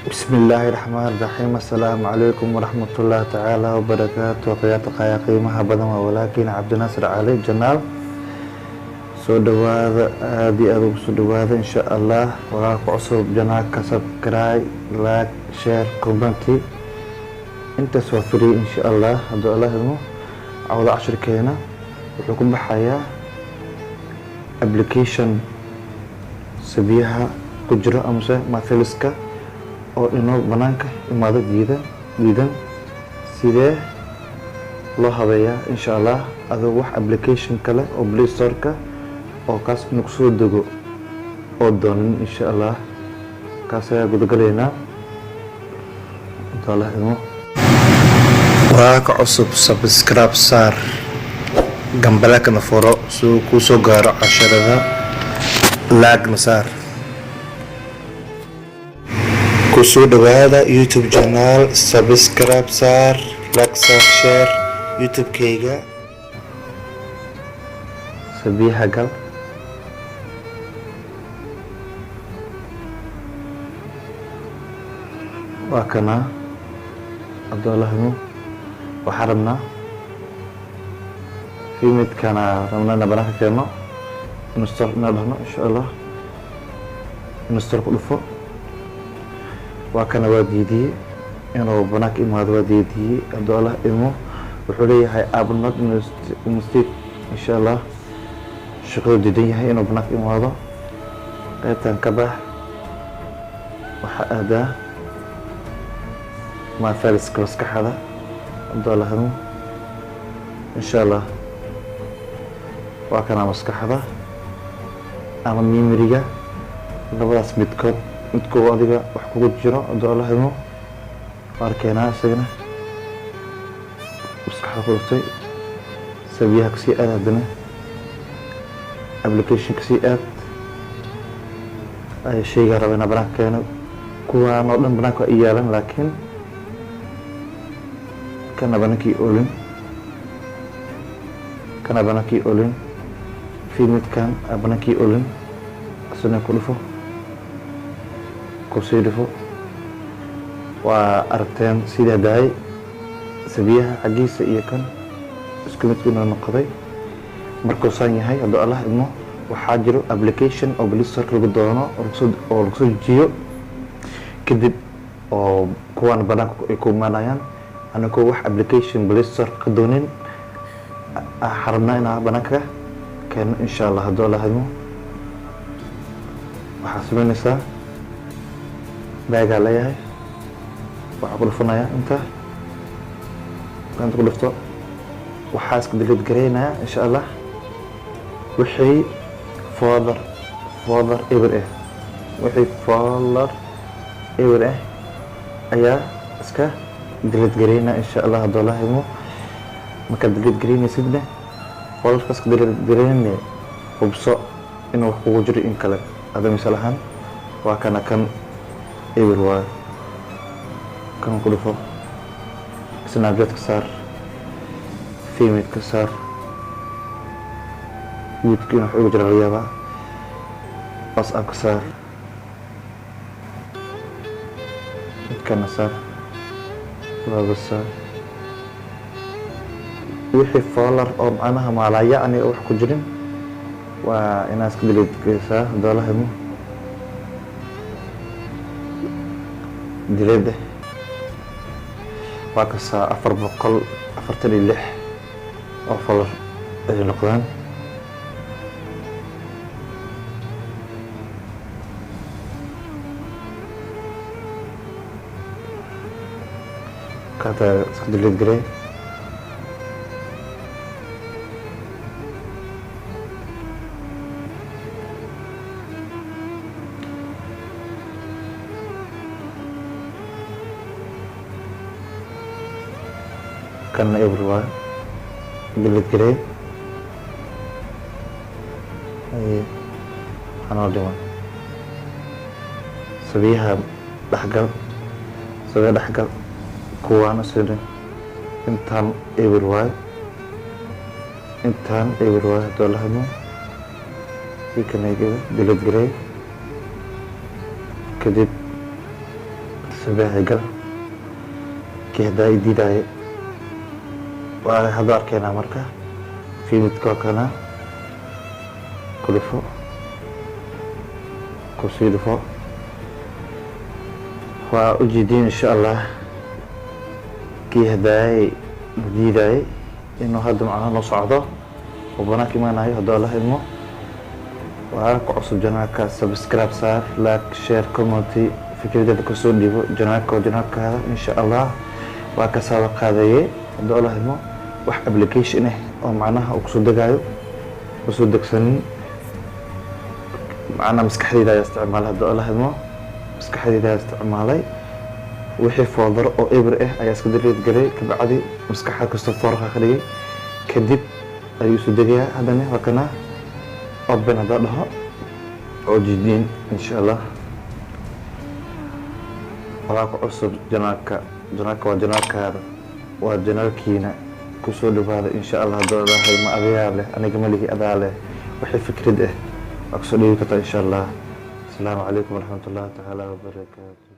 بسم الله الرحمن الرحيم. السلام عليكم ورحمة الله تعالى وبركاته. قيادة قيمها بدن ولكن عبد الناصر علي جنال soo dhawaada aad iyo aad ugu soo dhawaada insha Allah. Walaalka cusub janaalka subscribe, like, share, comment intaas waa free insha Allah. hadduu Allah idmo cawda cashirkeena wuxuu ku baxayaa application sabiyaha ku jiro amase mathiliska oo inoo banaanka imaado diidan sidee loo habeeyaa insha Allah adoo wax application kale oo Play Store-ka oo kaas inuu soo dego oo doonin insha Allah kaas ayaa gudagaleynaa. Allah idmo waa ka cusub subscribe saar gambalaka na furo soo ku soo gaaro casharada like na saar ku soo dhawaada YouTube channel subscribe saar like saar share YouTube kayga sabiha gal waa kana abdullahnu waxaan rabnaa fiimidkana rabnaa banaanka keeno install inaan dhahno insha Allah install ku dhufo. waa kana waa diidiyey inuu banaanka imaado waa diidiyey abdullah ilmo wuxuu leeyahay abnad mustaqbal insha Allah shaqadu diidan yahay inuu banaanka imaado qaybtan ka bax waxa aadaa ما فارس كوسك حدا عبدالله هنو إن شاء الله وكان مسك حدا أنا ميمريجا لبلاس متكو واديجا وحكو جرا عبدالله هنو أركينا سجنا مسك حدا خلصتي سبيها كسي أدنى application كسي أي شيء قربنا برا كانوا كوا نقدر برا كوا إيالا لكن kana banaki olin fiimidkan banaki olin asana ku dhufo ku sii dhufo waa aragteen sida daay sabiyaha xagiisa iyo kan isku mid inuu noqday markuu san yahay. hadduu Allah idmo waxaa jiro application oo Play Store lagu doono oo lagu soo jiyo kadib oo kuwan banaanka ay ku maanayaan anako wax application Play Store ka doonin xarabna inaa banaanka keeno insha Allah. hadduu Allah idmo waxaa sameynaysaa baagaa leeyahay waxaa ku dhufanayaa inta ku dhufto waxaa iska delete gareynayaa insha Allah wixii folder ever ayaa iska delete gareyna insha Allah. hadduu Allah idmo marka delete gareynaysidna folderkaas ka delete gareynay hubso inuu wax kugu jiro in kale ada misal ahaan waa kana kan ever waa kan ku dhufo Snapchat ka saar fiimid ka saar YouTube wax ugu jira layaaba WhatsApp ka saar kana saar بس وحي فولر او معناها ما لا يعني او ku jirin waa inaas ka delete geysaa. doolaha mu delete waa ka saa 446 oo folder ay noqdaan kata delete gray kan everywhere delete gray ay anoo dhiman sabiyaha dhaxgal kuwaana sida intaan everywhere hadduu Allah idmo ikanayga delete gray kadib sabeexi gal kii haddaa i diidaaye waa hadda arkaynaa marka fiimidkoo kana ku dhufo kusii dhufo waa u jeediin insha allah kii haddaay diidaaye inuu hadda macnaha noo socdo oo banaanka imaanayo hadduu alla idmo waa ku cusub janaalka subscribe saar like share commenty fikradaada kasoo dhiibo janaalkaada insha allah waa ka saaba qaadaye hadduu alla idmo wax application ah oo macnaha uu kusoo degaayo kusoo degsanin macnaha maskaxdayda ayaa isticmaalay hadduu alla idmo maskaxdayda ayaa isticmaalay wixii folder oo eber ah ayaa iska delete garay kabacdi maskaxda kastoo foorqa ka dhigay kadib ayuu soo degayaa haddana waa kana open haddaa dhaho oo jidiin insha allah waa ku cusub janaalka waa janaalkaada waa janaalkiina kusoo dhawaada insha allah hadduu ilaahay ma adigaa leh aniga malihi adaa leh wixii fikrad ah waa kusoo dhigi kartaa insha allah asalaamu calaykum waraxmatullahi tacaala wabarakaatu